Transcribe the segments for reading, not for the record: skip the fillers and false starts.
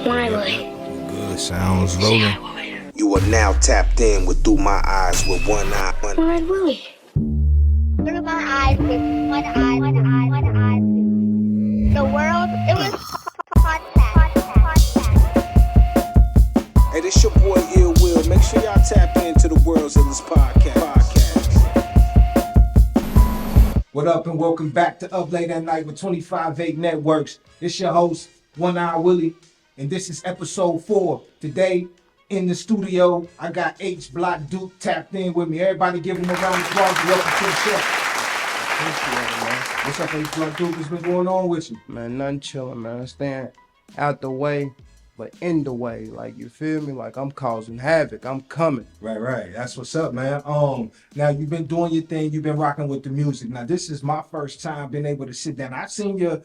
Why, Willie? Good, sounds rolling. You are now tapped in with Through My Eyes with one eye. Why, Willie? Through my eyes with one eye. The world, it was contact. Hey, this your boy Ill Will. Make sure y'all tap into the World's Illest Podcast. What up and welcome back to Up Late at Night with 25/8 Networks. It's your host, One Eye Willie, and this is episode 4. Today in the studio, I got Hblocc Duke tapped in with me. Everybody give him a round of applause. Welcome to the show. What's up, Hblocc Duke? What's been going on with you? Man, nothing chilling, man. I'm staying out the way, but in the way. Like, you feel me? Like, I'm causing havoc. I'm coming. Right. That's what's up, man. Now you've been doing your thing. You've been rocking with the music. Now this is my first time being able to sit down. I've seen your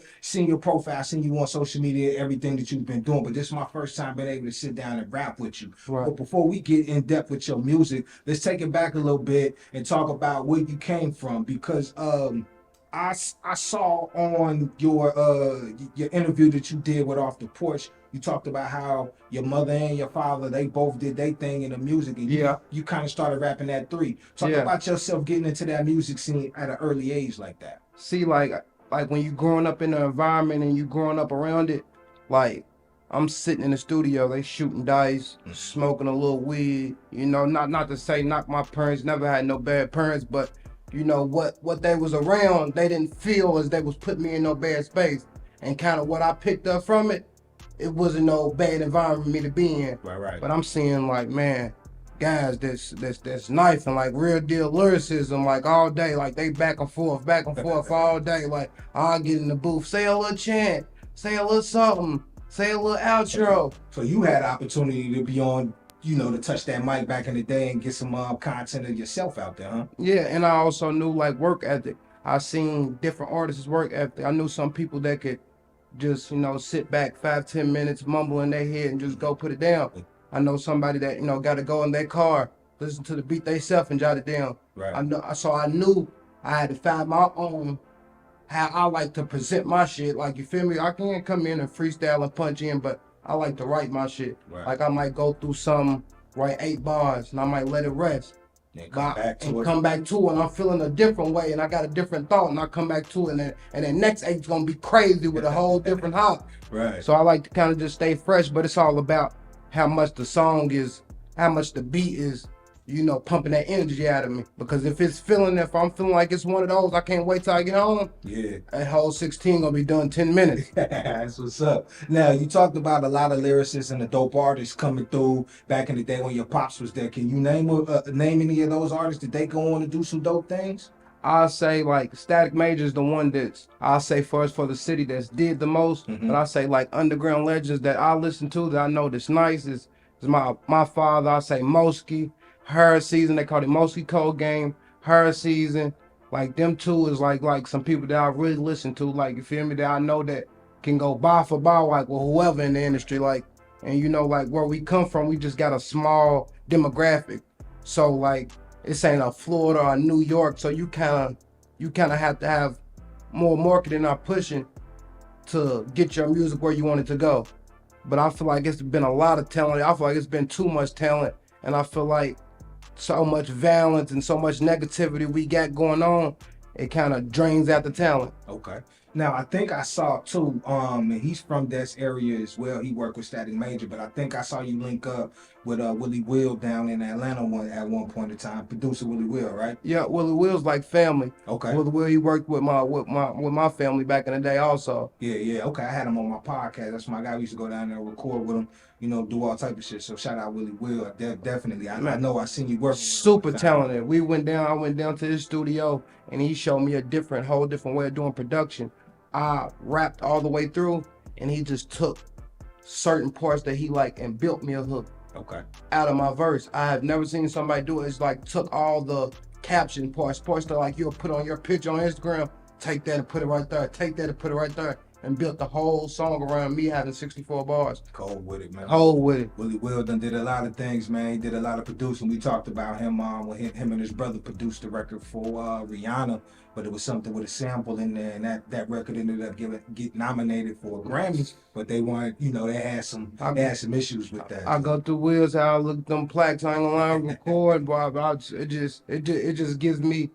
profile, seen you on social media, everything that you've been doing. But this is my first time being able to sit down and rap with you. Right. But before we get in depth with your music, let's take it back a little bit and talk about where you came from, because I saw on your interview that you did with Off the Porch, you talked about how your mother and your father, they both did their thing in the music, and you kind of started rapping at 3. Talk about yourself getting into that music scene at an early age like that. See, like when you growing up in the environment and you growing up around it, like, I'm sitting in the studio, they shooting dice, smoking a little weed, you know, not to say knock my parents, never had no bad parents, but you know, what they was around, they didn't feel as they was putting me in no bad space. And kind of what I picked up from it, it wasn't no bad environment for me to be in. Right. But I'm seeing, like, man, guys that's knifing, like real deal lyricism, like all day, like they back and forth all day. Like, I'll get in the booth, say a little chant, say a little something, say a little outro. So you had opportunity to be on, you know, to touch that mic back in the day and get some content of yourself out there, huh? Yeah, and I also knew, like, work ethic. I seen different artists' work ethic. I knew some people that could just, you know, sit back 5-10 minutes, mumble in their head and just go put it down. I know somebody that, you know, got to go in their car, listen to the beat themselves and jot it down. Right. I knew I had to find my own, how I like to present my shit. Like, you feel me? I can't come in and freestyle and punch in, but I like to write my shit. Right. Like, I might go through some, write 8 bars, and I might let it rest. Come back to it, and I'm feeling a different way, and I got a different thought, and I come back to it, and then next 8's gonna be crazy with a whole different hop. Right. So I like to kind of just stay fresh, but it's all about how much the song is, how much the beat is, you know, pumping that energy out of me. Because if I'm feeling like it's one of those, I can't wait till I get home. Yeah. That whole 16 gonna be done in 10 minutes. That's what's up. Now, you talked about a lot of lyricists and the dope artists coming through back in the day when your pops was there. Can you name any of those artists? Did they go on to do some dope things? I'll say, like, Static Major's the one that's, I'll say first for the city that's did the most. But I say, like, underground legends that I listen to that I know that's nice is my father. I say Moski, Her Season, they call it Moski Code Game, Her Season. Like, them two is like some people that I really listen to, like, you feel me, that I know that can go bar for bar, like, with whoever in the industry, like, and you know, like, where we come from, we just got a small demographic. So, like, this ain't a Florida or a New York, so you kind of have to have more marketing or pushing to get your music where you want it to go. But I feel like it's been a lot of talent. I feel like it's been too much talent, and I feel like so much violence and so much negativity we got going on, it kind of drains out the talent. Okay. Now, I think I saw too, and he's from this area as well. He worked with Static Major, but I think I saw you link up with Willie Will down in Atlanta at one point in time. Producer Willie Will, right? Yeah, Willie Will's like family. Okay. Willie Will, he worked with my family back in the day also. Yeah. Okay, I had him on my podcast. That's my guy. We used to go down there and record with him, you know, do all type of shit. So shout out Willie Will. Definitely. I know I seen you working. Super talented. I went down to his studio, and he showed me a whole different way of doing production. I rapped all the way through, and he just took certain parts that he liked and built me a hook. Okay. Out of my verse. I have never seen somebody do it. It's like took all the caption parts that like you'll put on your picture on Instagram, take that and put it right there, take that and put it right there. and built the whole song around me having 64 bars. Cold with it, man. Cold with it. Willie Will done did a lot of things, man. He did a lot of producing. We talked about him when him and his brother produced the record for Rihanna, but it was something with a sample in there, and that record ended up get nominated for a Grammy. But they weren't, you know, they had some issues with that. I go through Will's how I look at them plaques. I ain't gonna lie, record, but it just gives me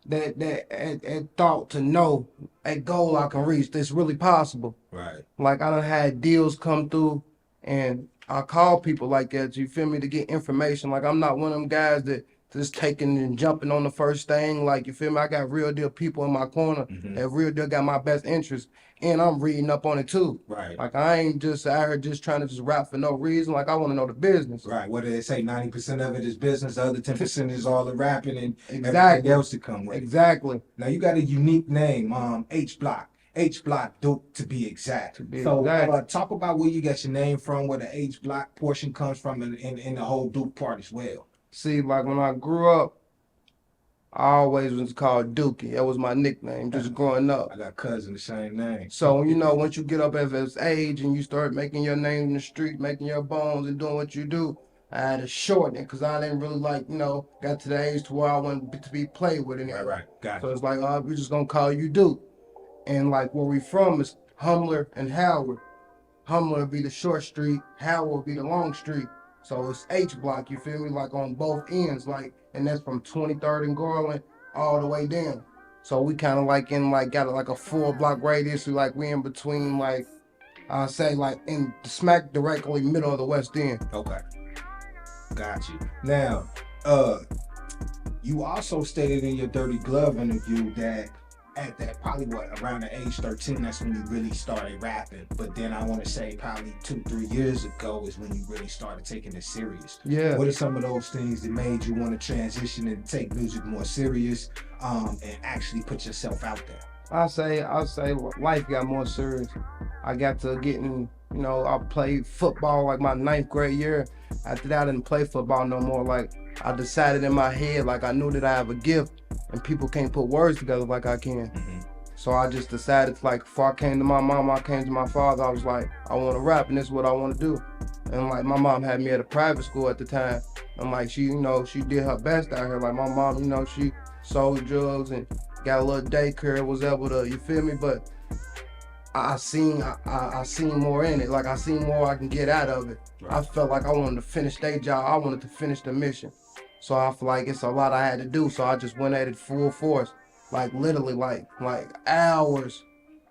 that thought to know a goal I can reach that's really possible. Right. Like I done had deals come through, and I call people like that, you feel me, to get information. Like I'm not one of them guys that just taking and jumping on the first thing. Like, you feel me, I got real deal people in my corner that real deal got my best interest, and I'm reading up on it too. Right. Like I ain't just out here just trying to just rap for no reason. Like I want to know the business. Right. What do they say? 90% of it is business. The other 10% is all the rapping and Exactly. everything else to come with it. Exactly. Now you got a unique name, Hblocc Duke to be exact. Talk about where you got your name from, where the Hblocc portion comes from, and the whole Duke part as well. See, like when I grew up, I always was called Dookie. That was my nickname, just growing up. I got cousins the same name. So, you know, once you get up at this age and you start making your name in the street, making your bones and doing what you do, I had to shorten it because I didn't really like, you know, got to the age to where I wanted to be played with anymore. Right. Got So it. it's like, we're just going to call you Duke. And like where we from is Humler and Howard. Humler would be the short street, Howard would be the long street. So it's Hblocc, you feel me? Like on both ends, like, and that's from 23rd and Garland all the way down. So we kind of like got like a 4-block radius. We in between, like, I say like in smack directly middle of the West End. Okay. Got you. Now, you also stated in your Dirty Glove interview that at that probably around the age 13, that's when you really started rapping. But then I want to say probably 2-3 years ago is when you really started taking it serious. Yeah. What are some of those things that made you want to transition and take music more serious, and actually put yourself out there? I say life got more serious. I got to getting, you know, I played football like my 9th grade year. After that, I didn't play football no more. Like I decided in my head, like I knew that I have a gift and people can't put words together like I can. So I just decided, like, before I came to my mom, I came to my father, I was like, I want to rap and this is what I want to do. And like my mom had me at a private school at the time. And like she, you know, she did her best out here. Like my mom, you know, she sold drugs and got a little daycare, was able to, you feel me? But I seen more in it. Like I seen more I can get out of it. Right. I felt like I wanted to finish their job. I wanted to finish the mission. So I feel like it's a lot I had to do. So I just went at it full force. Like literally like hours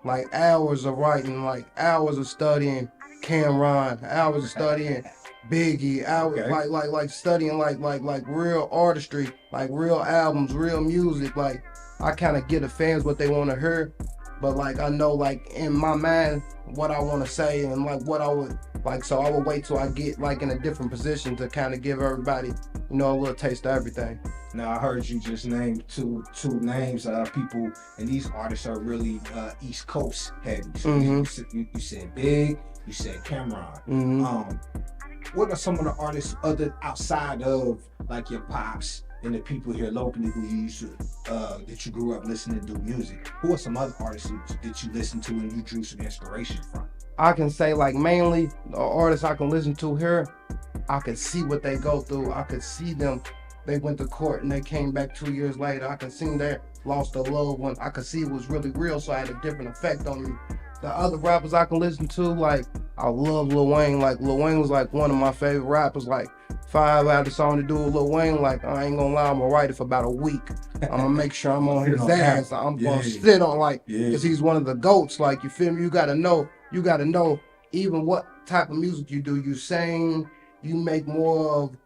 of writing, like hours of studying Cameron, hours of studying Biggie, hours like studying like real artistry, like real albums, real music. Like I kind of give the fans what they want to hear. But like I know like in my mind what I want to say and like what I would like, so I would wait till I get like in a different position to kind of give everybody, you know, a little taste of everything. Now I heard you just name two names people, and these artists are really East Coast heavy. So you said Big, you said Cameron. What are some of the artists other outside of like your pops and the people here locally who you used to, that you grew up listening to music? Who are some other artists that you listen to and you drew some inspiration from? I can say like mainly the artists I can listen to here, I could see what they go through. I could see them, they went to court and they came back 2 years later. I could see they lost a loved one. I could see it was really real, so I had a different effect on me. The other rappers I can listen to, like I love Lil Wayne. Like Lil Wayne was like one of my favorite rappers. Like if I ever had a song to do with Lil Wayne, like I ain't gonna lie, I'm gonna write it for about a week. I'm gonna make sure I'm on his ass. I'm gonna sit on cause he's one of the GOATs. Like you feel me? You gotta know even what type of music you do. You sing, you make more of,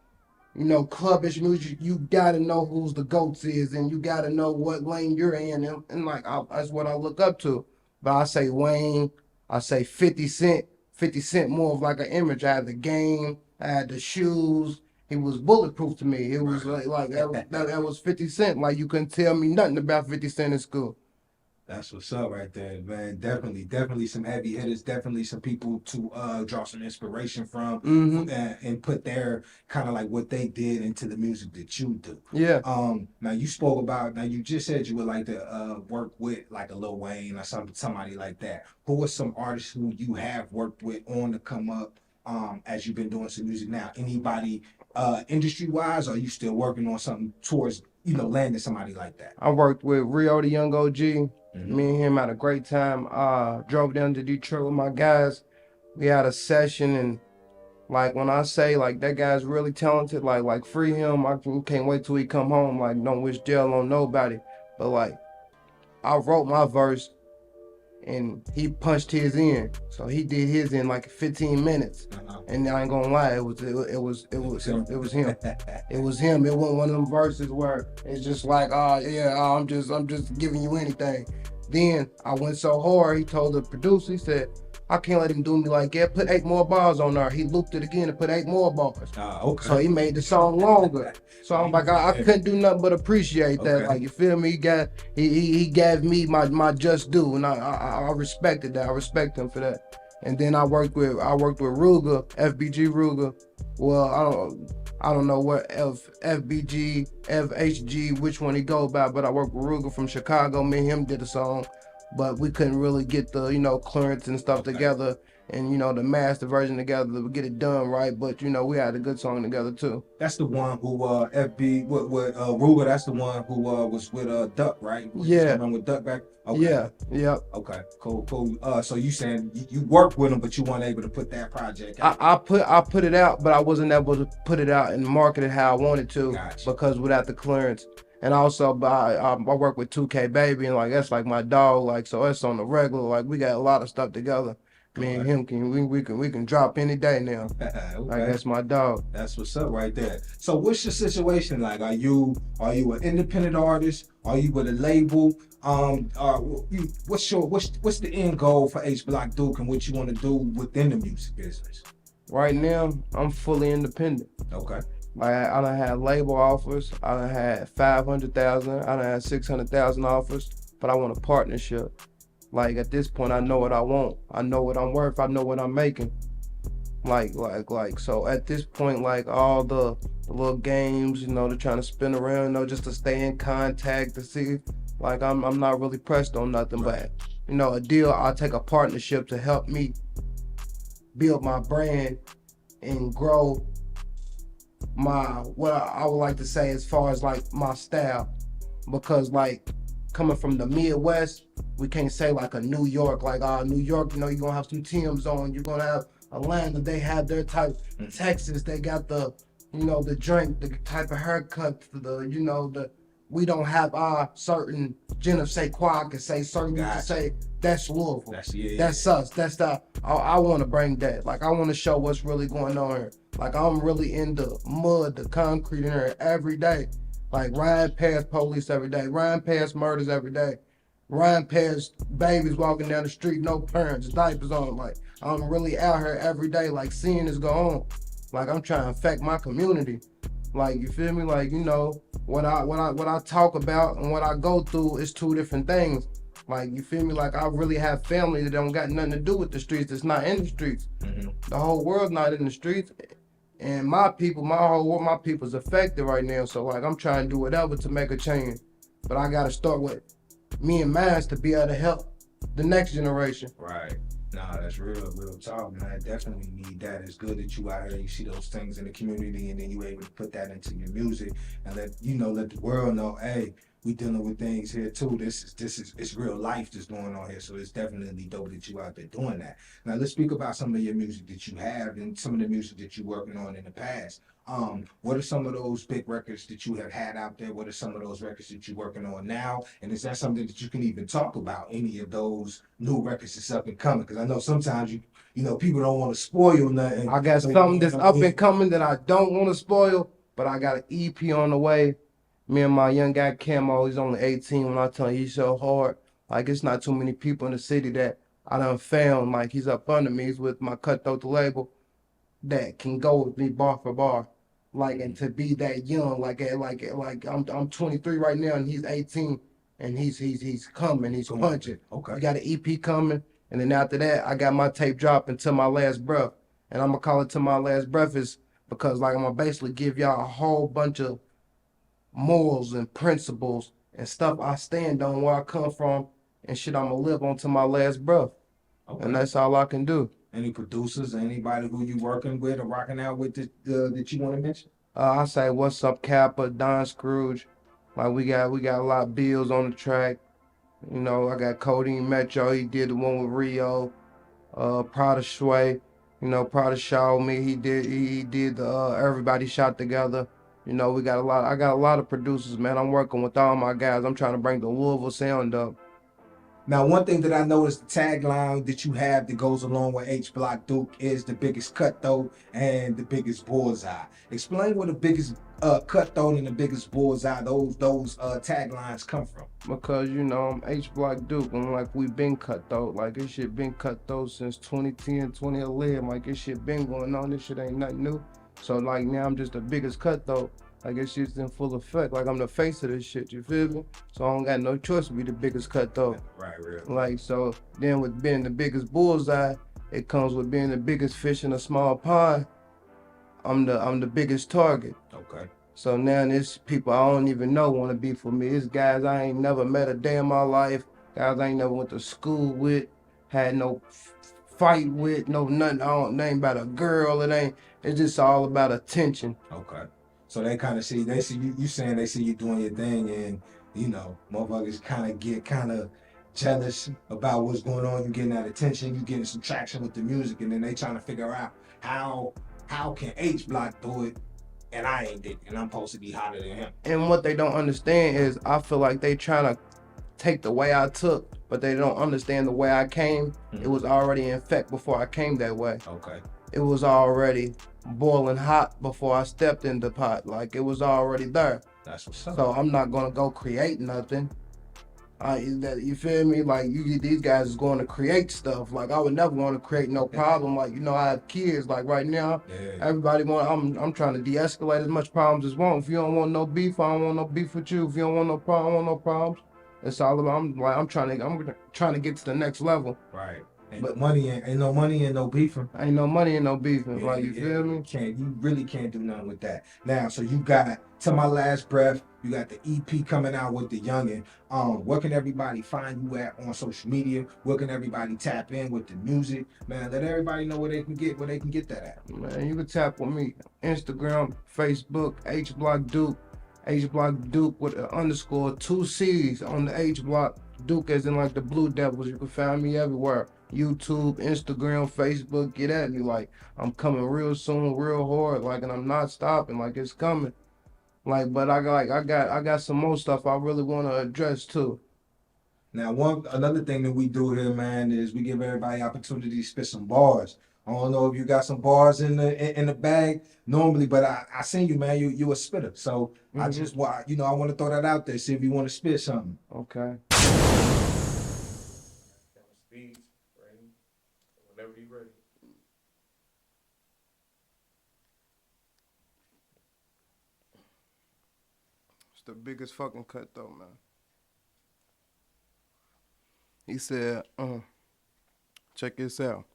you know, clubbish music. You gotta know who's the GOATs is, and you gotta know what lane you're in, and like that's what I look up to. But I say Wayne, I say 50 Cent. 50 Cent more of like an image. I had the game, I had the shoes. He was bulletproof to me. It was like that was 50 Cent. Like you couldn't tell me nothing about 50 Cent in school. That's what's up right there, man. Definitely some heavy hitters. Definitely some people to draw some inspiration from and put their kind of like what they did into the music that you do. Yeah. Now you spoke about. Now you just said you would like to work with like a Lil Wayne or somebody like that. Who are some artists who you have worked with on the come up as you've been doing some music now? Anybody industry wise? Or are you still working on something towards landing somebody like that? I worked with Rio the Young OG. Me and him had a great time. Drove down to Detroit with my guys. We had a session, and like when I say like that guy's really talented, like free him. I can't wait till he come home. Like don't wish jail on nobody. But like I wrote my verse, and he punched his in. So he did his in like 15 minutes. And I ain't gonna lie, it was him. It was him. It was him. It wasn't one of them verses where it's just like, I'm just giving you anything. Then I went so hard, he told the producer, he said, I can't let him do me like that. Put 8 more bars on there. He looped it again and put 8 more bars. Okay. So he made the song longer. So I'm like, I couldn't do nothing but appreciate that. Okay. Like, you feel me? He gave me my just due, and I respected that. I respect him for that. And then I worked with Ruggq, FBG Ruggq. Well, I don't know what FBG, FHG, which one he go by, but I worked with Ruggq from Chicago. Me and him did a song, but we couldn't really get the clearance and stuff together, and the master version together to get it done right. But we had a good song together too. That's the one who FB with Ruggq. That's the one who was with Duck, right? Yeah. With Duck back. Okay. Yeah. Yep. Okay. Cool. So you saying you worked with him, but you weren't able to put that project out? I put it out, but I wasn't able to put it out and market it how I wanted to. Gotcha. Because without the clearance. And also, I work with 2K Baby, and like that's like my dog. Like so, that's on the regular. Like we got a lot of stuff together. Me and him we can drop any day now. Okay. Like that's my dog. That's what's up right there. So what's your situation like? Are you an independent artist? Are you with a label? What's the end goal for Hblocc Duke and what you want to do within the music business? Right now, I'm fully independent. Okay. Like I done had label offers. I done had 500,000. I done had 600,000 offers. But I want a partnership. Like at this point, I know what I want. I know what I'm worth. I know what I'm making. Like so at this point, like all the little games, they're trying to spin around, just to stay in contact to see. Like I'm not really pressed on nothing, but a deal. I'll take a partnership to help me build my brand and grow what I would like to say as far as like my style, because like coming from the Midwest, we can't say like a New York, like New York, you're gonna have some Tim's on, you're gonna have Atlanta, they have their type. Texas, they got the the drink, the type of haircut, we don't have our certain je ne sais quoi. I can say certain, you can say that's Louisville. That's us. That's I want to bring that. Like I want to show what's really going on here. Like I'm really in the mud, the concrete in here every day. Like riding past police every day, riding past murders every day, riding past babies walking down the street, no parents, diapers on. Like I'm really out here every day, like seeing this go on. Like I'm trying to affect my community. Like you feel me? Like what I talk about and what I go through is 2 different things. Like you feel me? Like I really have family that don't got nothing to do with the streets. That's not in the streets. The whole world's not in the streets. And my people, my people's affected right now. So like I'm trying to do whatever to make a change. But I gotta start with me and mine to be able to help the next generation. Right. Nah, that's real talk, man. I definitely need that. It's good that you out here, you see those things in the community, and then you able to put that into your music and let the world know, hey, we dealing with things here too. It's real life that's going on here. So it's definitely dope that you out there doing that. Now let's speak about some of your music that you have and some of the music that you're working on in the past. What are some of those big records that you have had out there? What are some of those records that you're working on now? And is that something that you can even talk about, any of those new records that's up and coming? Because I know sometimes people don't want to spoil nothing. I got something that's up and coming that I don't want to spoil, but I got an EP on the way. Me and my young guy Camo, he's only 18. When I tell you he's so hard, like it's not too many people in the city that I done found. Like he's up under me. He's with my KuttThroat the label that can go with me bar for bar. Like, and to be that young, like I'm 23 right now and he's 18. and he's coming, he's punching. Okay. We got an EP coming, and then after that, I got my tape dropping Till My Last Breath, and I'm gonna call it Till My Last Breath is because like I'm gonna basically give y'all a whole bunch of morals and principles and stuff I stand on where I come from and shit I'm gonna live on to my last breath. Okay. And that's all I can do. Any producers, anybody who you working with or rocking out with that you want to mention? I say what's up, Kappa, Don Scrooge. Like we got a lot of bills on the track. You know, I got Codeine Metro. He did the one with Rio. Prada Sway. You know, Prada showed me. He did the Everybody Shot Together. You know, I got a lot of producers, man. I'm working with all my guys. I'm trying to bring the Louisville sound up. Now, one thing that I noticed, the tagline that you have that goes along with Hblocc Duke is the biggest KuttThroat and the biggest Bullseye. Explain where the biggest KuttThroat and the biggest Bullseye, those taglines come from. Because, you know, I'm Hblocc Duke. I'm like, we been KuttThroat. Like, this shit been KuttThroat since 2010, 2011. Like, this shit been going on. This shit ain't nothing new. So, like, now I'm just the biggest KuttThroat. Like, this shit's in full effect. Like, I'm the face of this shit, you feel me? So I don't got no choice to be the biggest KuttThroat. Right, real. Like, so then with being the biggest Bullseye, it comes with being the biggest fish in a small pond. I'm the biggest target. Okay. So now there's people I don't even know want to be for me. It's guys I ain't never met a day in my life. Guys I ain't never went to school with, had no fight with, no nothing. It ain't about a girl. It's just all about attention. Okay. So they kind of see you saying they see you doing your thing, and you know, motherfuckers kind of jealous about what's going on. You getting that attention, you getting some traction with the music, and then they trying to figure out how can Hblocc do it, and I ain't did it, and I'm supposed to be hotter than him. And what they don't understand is I feel like they trying to take the way I took, but they don't understand the way I came. Mm-hmm. It was already in effect before I came that way. Okay. It was already boiling hot before I stepped in the pot. Like, it was already there. That's what's up. So I'm not gonna go create nothing. You feel me? Like, these guys is going to create stuff. Like, I would never want to create no problem. Like, you know, I have kids. Like right now, everybody I'm trying to de-escalate as much problems as want. If you don't want no beef, I don't want no beef with you. If you don't want no problem, I want no problems. It's all about. I'm trying to get to the next level. Right. Ain't no money and no beefing. Ain't no money and no beefing. Yeah, like, you feel me? You really can't do nothing with that. Now, so you got Till My Last Breath. You got the EP coming out with the youngin. Where can everybody find you at on social media? Where can everybody tap in with the music? Man, let everybody know where they can get that at. Man, you can tap with me. Instagram, Facebook, Hblocc Duke. Hblocc Duke with an underscore, 2 C's on the Hblocc Duke as in like the Blue Devils. You can find me everywhere. YouTube, Instagram, Facebook, get at me. Like, I'm coming real soon, real hard, like, and I'm not stopping, like, it's coming. Like, but I got some more stuff I really want to address too. Now, another thing that we do here, man, is we give everybody opportunity to spit some bars. I don't know if you got some bars in the bag normally, but I seen you, man. You a spitter, so I just I want to throw that out there. See if you want to spit something. Okay. Speeds, ready? Whenever you're ready. It's the biggest fucking KuttThroat, man. He said, check this out.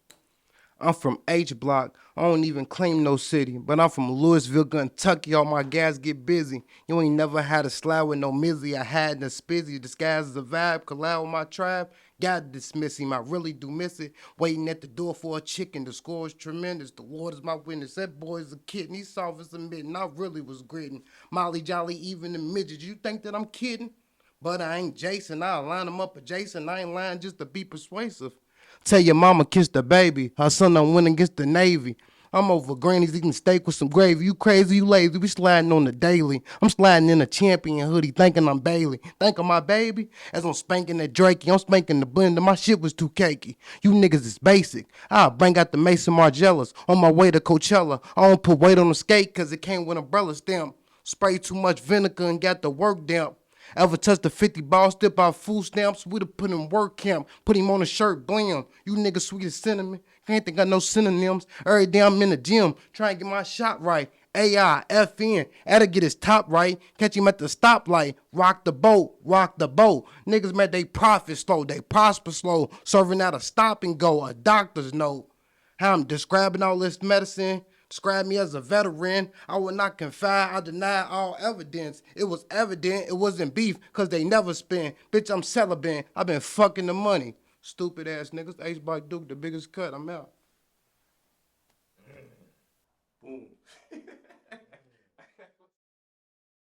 I'm from Hblocc. I don't even claim no city, but I'm from Louisville, Kentucky. All my guys get busy. You ain't never had a slide with no mizzy. I had the spizzy, disguised as a vibe, collide with my tribe. Gotta dismiss him, I really do miss it. Waiting at the door for a chicken, the score is tremendous. The Lord is my witness, that boy's a kid, and he's soft as a mitten. I really was gritting. Molly Jolly, even the midgets. You think that I'm kidding? But I ain't Jason, I'll line him up adjacent. I ain't lying just to be persuasive. Tell your mama kiss the baby. Her son done went against the Navy. I'm over granny's eating steak with some gravy. You crazy, you lazy. We sliding on the daily. I'm sliding in a champion hoodie, thinking I'm Bailey. Think of my baby? As I'm spanking that Drakey, I'm spanking the blender. My shit was too cakey. You niggas is basic. I'll bring out the Mason Margellas on my way to Coachella. I don't put weight on the skate cause it came with umbrella stamp. Spray too much vinegar and got the work damp. Ever touched the 50 ball, step out food stamps, we'd have put him work camp, put him on a shirt, blam. You niggas sweet as cinnamon, can't think I know synonyms. Every day I'm in the gym, trying to get my shot right. AI, FN, that'll get his top right. Catch him at the stoplight. Rock the boat, rock the boat. Niggas made they profit slow, they prosper slow. Serving out a stop and go, a doctor's note. How I'm describing all this medicine. Describe me as a veteran. I will not confide, I deny all evidence. It was evident it wasn't beef, cause they never spend. Bitch, I'm celibate. I've been fucking the money. Stupid ass niggas. Hblocc Duke, the biggest cut. I'm out.